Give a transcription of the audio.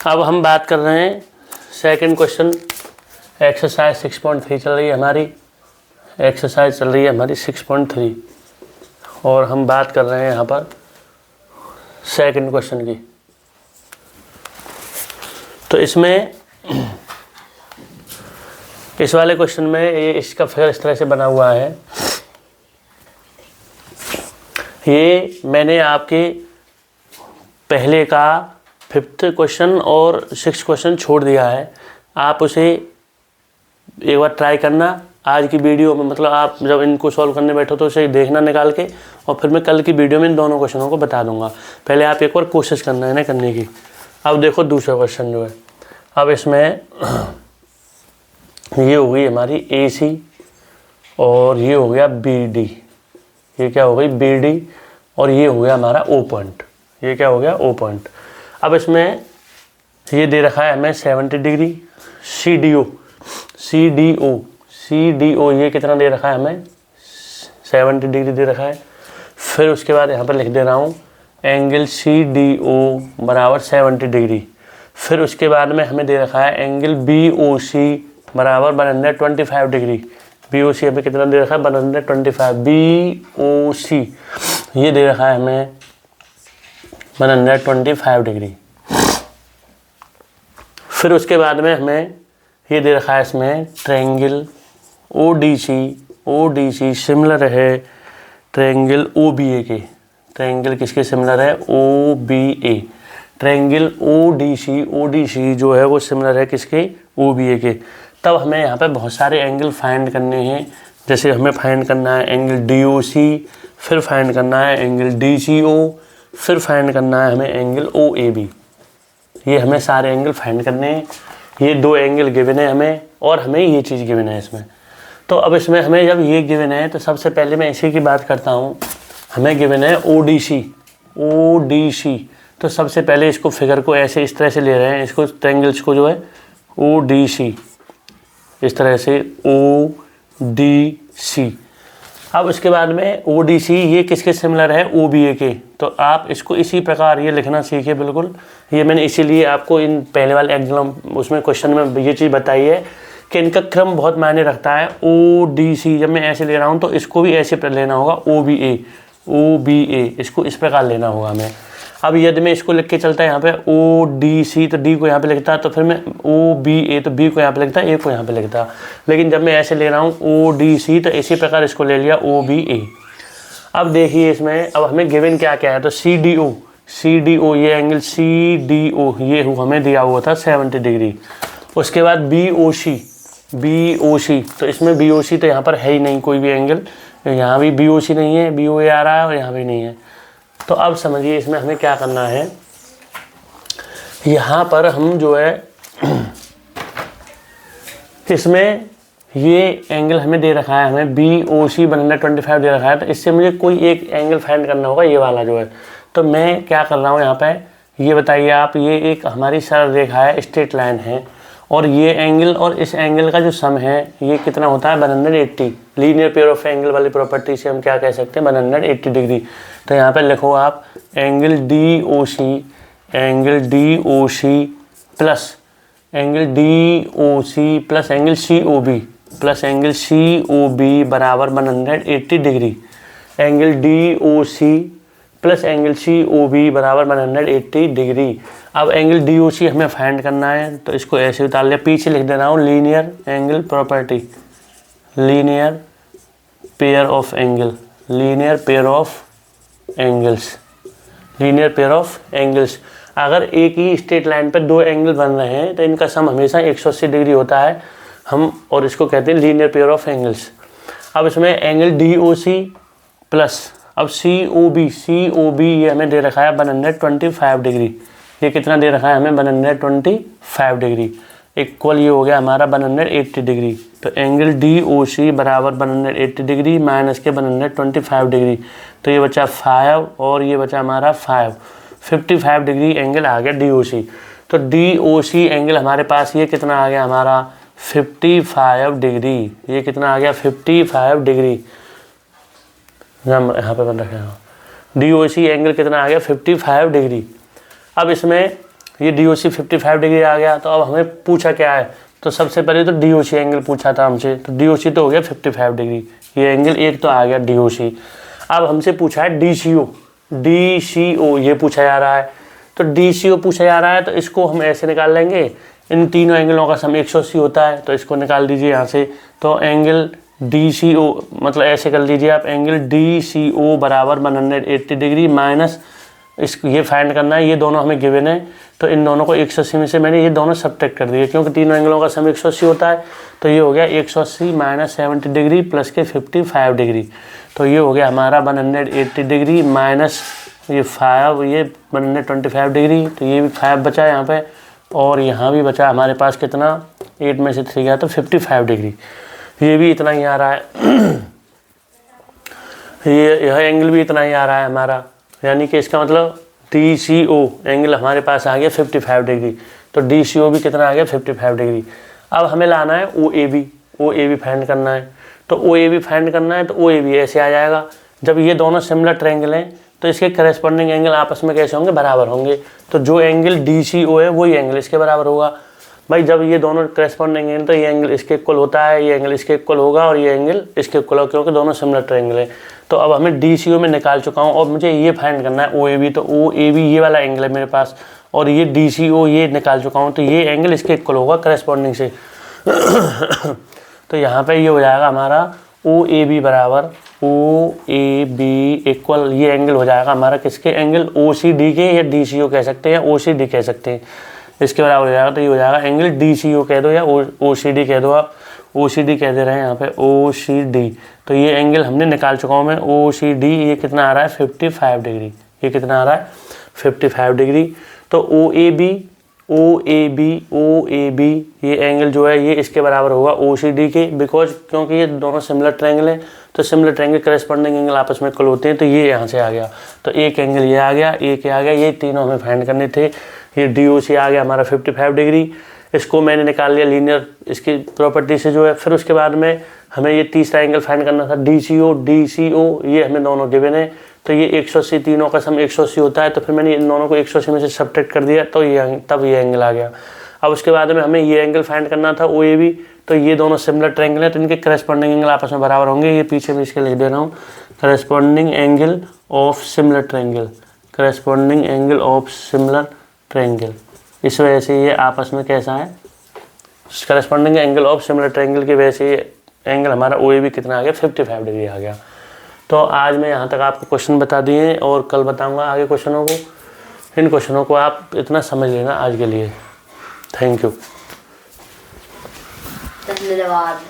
अब हम बात कर रहे हैं सेकंड क्वेश्चन। एक्सरसाइज 6.3 चल रही है हमारी, एक्सरसाइज चल रही है हमारी 6.3 और हम बात कर रहे हैं यहाँ पर सेकंड क्वेश्चन की। तो इसमें इस वाले क्वेश्चन में ये इसका फिगर इस तरह से बना हुआ है। ये मैंने आपके पहले का 5th क्वेश्चन और 6th क्वेश्चन छोड़ दिया है, आप उसे एक बार ट्राई करना आज की वीडियो में। मतलब आप जब इनको सॉल्व करने बैठो तो उसे देखना निकाल के, और फिर मैं कल की वीडियो में इन दोनों क्वेश्चनों को बता दूंगा। पहले आप एक बार कोशिश करना है ना करने की। अब देखो दूसरा क्वेश्चन जो है, अब इसमें ये हो गई हमारी AC और ये हो गया BD। ये क्या हो गई BD और ये हो गया हमारा O पॉइंट। ये क्या हो गया O पॉइंट। अब इसमें ये दे रखा है हमें 70 डिग्री। CDO ये कितना दे रखा है हमें 70 डिग्री दे रखा है। फिर उसके बाद यहाँ पर लिख दे रहा हूँ एंगल CDO बराबर 70 डिग्री। फिर उसके बाद में हमें दे रखा है एंगल BOC बराबर 125 डिग्री। BOC हमें कितना दे रखा है 125। BOC ये दे रखा है हमें 125 डिग्री। फिर उसके बाद में हमें ये दे रखा है इसमें ट्रायंगल ODC सिमिलर है ट्रायंगल OBA के। ट्रायंगल किसके सिमिलर है OBA। ट्रायंगल ODC जो है वो सिमिलर है किसके OBA के। तब हमें यहाँ पे बहुत सारे एंगल फाइंड करने हैं। जैसे हमें फाइंड करना है एंगल DOC, फिर फाइंड करना है एंगल DCO, फिर फाइंड करना है हमें एंगल OAB। ये हमें सारे एंगल फाइंड करने हैं। ये 2 एंगल गिवन है हमें और हमें ये चीज़ गिवन है इसमें। तो अब इसमें हमें जब ये गिवन है तो सबसे पहले मैं इसी की बात करता हूँ। हमें गिवन है ODC। तो सबसे पहले इसको फिगर को ऐसे इस तरह से ले रहे हैं, इसको ट्रायंगल्स को जो है ODC इस तरह से ODC। अब उसके बाद में ODC ये किसके सिमिलर है OBA के। तो आप इसको इसी प्रकार ये लिखना सीखिए बिल्कुल। ये मैंने इसीलिए आपको इन पहले वाले एग्जाम उसमें क्वेश्चन में ये चीज़ बताई है कि इनका क्रम बहुत मायने रखता है। ODC जब मैं ऐसे ले रहा हूँ तो इसको भी ऐसे लेना होगा OBA इसको इस प्रकार लेना होगा हमें। अब यदि मैं इसको लिख के चलता है यहाँ पे ODC तो D को यहाँ पे लिखता है, तो फिर मैं OBA तो B को यहाँ पे लिखता है, A को यहाँ पे लिखता। लेकिन जब मैं ऐसे ले रहा हूँ ODC तो इसी प्रकार इसको ले लिया OBA। अब देखिए इसमें अब हमें गिवन क्या क्या है। तो CDO ये एंगल CDO ये हमें दिया हुआ था 70 डिग्री। उसके बाद BOC तो इसमें BOC तो यहाँ पर है ही नहीं कोई भी एंगल। यहाँ भी BOC नहीं है, BOA आ रहा है और यहाँ भी नहीं है। तो अब समझिए इसमें हमें क्या करना है। यहाँ पर हम जो है इसमें ये एंगल हमें दे रखा है, हमें BOC 125 दे रखा है। तो इससे मुझे कोई एक एंगल फाइंड करना होगा, ये वाला जो है। तो मैं क्या कर रहा हूँ यहाँ पे, ये बताइए आप, ये एक हमारी सरल रेखा है, स्ट्रेट लाइन है, और ये एंगल और इस एंगल का जो सम है ये कितना होता है 180। लीनियर पेयर ऑफ एंगल वाली प्रॉपर्टी से हम क्या कह सकते हैं 180 डिग्री। तो यहाँ पे लिखो आप angle DOC plus angle COB बराबर 180 degree. Angle DOC plus angle COB बराबर 180 डिग्री। अब एंगल DOC हमें फाइंड करना है, तो इसको ऐसे उतार लिया। पीछे लिख दे रहा हूँ linear angle property, linear pair of angles. अगर एक ही स्ट्रेट लाइन पर 2 एंगल बन रहे हैं तो इनका सम हमेशा 180 डिग्री होता है हम, और इसको कहते हैं लीनियर पेयर ऑफ एंगल्स। अब इसमें एंगल DOC प्लस अब COB ये हमें दे रखा है 125 डिग्री। ये कितना दे रखा है हमें 125 डिग्री। इक्वल ये हो गया हमारा 180 डिग्री। तो एंगल DOC बराबर 180 डिग्री माइनस के 125 डिग्री। तो ये बचा 5 और ये बचा हमारा 55 डिग्री एंगल आ गया DOC। तो DOC एंगल हमारे पास ये कितना आ गया हमारा 55 डिग्री। ये कितना आ गया 55 डिग्री। यहाँ पे बन रखा है DOC एंगल कितना आ गया 55 डिग्री। अब इसमें ये DOC 55 डिग्री आ गया। तो अब हमें पूछा क्या है, तो सबसे पहले तो DOC एंगल पूछा था हमसे, तो DOC तो हो गया 55 डिग्री, ये एंगल एक तो आ गया DOC। अब हमसे पूछा है DCO ये पूछा जा रहा है। तो DCO पूछा जा रहा है तो इसको हम ऐसे निकाल लेंगे, इन तीनों एंगलों का सम 180 होता है, तो इसको निकाल दीजिए यहाँ से। तो एंगल DCO मतलब ऐसे कर लीजिए आप, एंगल DCO बराबर 180 डिग्री माइनस इस ये फाइंड करना है, ये दोनों हमें गिवन है, तो इन दोनों को 180 में से मैंने ये दोनों सब्ट्रैक्ट कर दिए, क्योंकि तीनों एंगलों का सम 180 होता है। तो ये हो गया 180 माइनस 70 डिग्री प्लस के 55 डिग्री, तो ये हो गया हमारा 180 डिग्री माइनस ये 5, ये 125 डिग्री, तो ये भी 5 बचा यहाँ पे, और यहाँ भी बचा हमारे पास कितना, 8 में से 3 गया तो 55 डिग्री, ये भी इतना ही आ रहा है। यह एंगल भी इतना ही आ रहा है हमारा, यानी कि इसका मतलब DCO एंगल हमारे पास आ गया 55 डिग्री, तो DCO भी कितना आ गया 55 डिग्री। अब हमें लाना है OAB फाइंड करना है। तो OAB फाइंड करना है तो OAB ऐसे आ जाएगा, जब ये दोनों सिमिलर ट्रायंगल हैं तो इसके करस्पॉन्डिंग एंगल आपस में कैसे होंगे, बराबर होंगे। तो जो एंगल DCO है वही एंगल इसके बराबर होगा। भाई जब ये दोनों करस्पॉन्डिंग एंगल, तो ये एंगल इसके इक्वल होता है, ये एंगल इसके इक्वल होगा और ये एंगल इसके इक्वल होगा, क्योंकि दोनों सिमिलर ट्रायंगल है। तो अब हमें DCO में निकाल चुका हूँ और मुझे ये फाइंड करना है OAB। तो OAB ये वाला एंगल है मेरे पास, और ये DCO ये निकाल चुका हूँ, तो ये एंगल इसके इक्वल होगा करस्पॉन्डिंग से। तो यहाँ पे ये हो जाएगा हमारा OAB बराबर OAB इक्वल, ये एंगल हो जाएगा हमारा किसके, एंगल OCD के, या DCO कह सकते हैं, OCD कह सकते हैं, इसके बराबर हो जाएगा। तो ये हो जाएगा एंगल DCO कह दो या OCD कह दो, आप OCD कह दे रहे हैं यहाँ पे, OCD। तो ये एंगल हमने निकाल चुका हूँ मैं, OCD ये कितना आ रहा है 55 डिग्री, ये कितना आ रहा है 55 डिग्री। तो OAB ये एंगल जो है ये इसके बराबर होगा OCD के, बिकॉज क्योंकि ये दोनों सिमिलर ट्रायंगल हैं, तो सिमिलर ट्रायंगल करस्पॉन्डिंग एंगल आपस में इक्वल होते हैं। तो ये यहाँ से आ गया, तो एक एंगल ये आ गया, एक ये आ गया, ये तीनों हमें फाइंड करने थे। ये DOC आ गया हमारा 55 डिग्री, इसको मैंने निकाल लिया लीनियर इसकी प्रॉपर्टी से जो है। फिर उसके बाद में हमें ये तीसरा एंगल फाइंड करना था DCO, ये हमें दोनों गिवन है। तो ये 180 तीनों का सम 180 होता है, तो फिर मैंने इन दोनों को 180 में से सब्ट्रैक्ट कर दिया, तो ये तब ये एंगल आ गया। अब उसके बाद में हमें ये एंगल फाइंड करना था OAB, तो ये दोनों सिमिलर ट्रायंगल है, तो इनके करस्पॉन्डिंग एंगल आपस में बराबर होंगे। ये पीछे भी इसके लिख दे रहा हूँ, corresponding angle of similar triangle, corresponding angle of similar triangle, इस वजह से ये आपस में कैसा है, corresponding angle of similar triangle की वजह से एंगल हमारा OAB कितना आ गया 55 डिग्री आ गया। तो आज मैं यहाँ तक आपको क्वेश्चन बता दिए और कल बताऊँगा आगे क्वेश्चनों को। इन क्वेश्चनों को आप इतना समझ लेना आज के लिए। थैंक यू, धन्यवाद।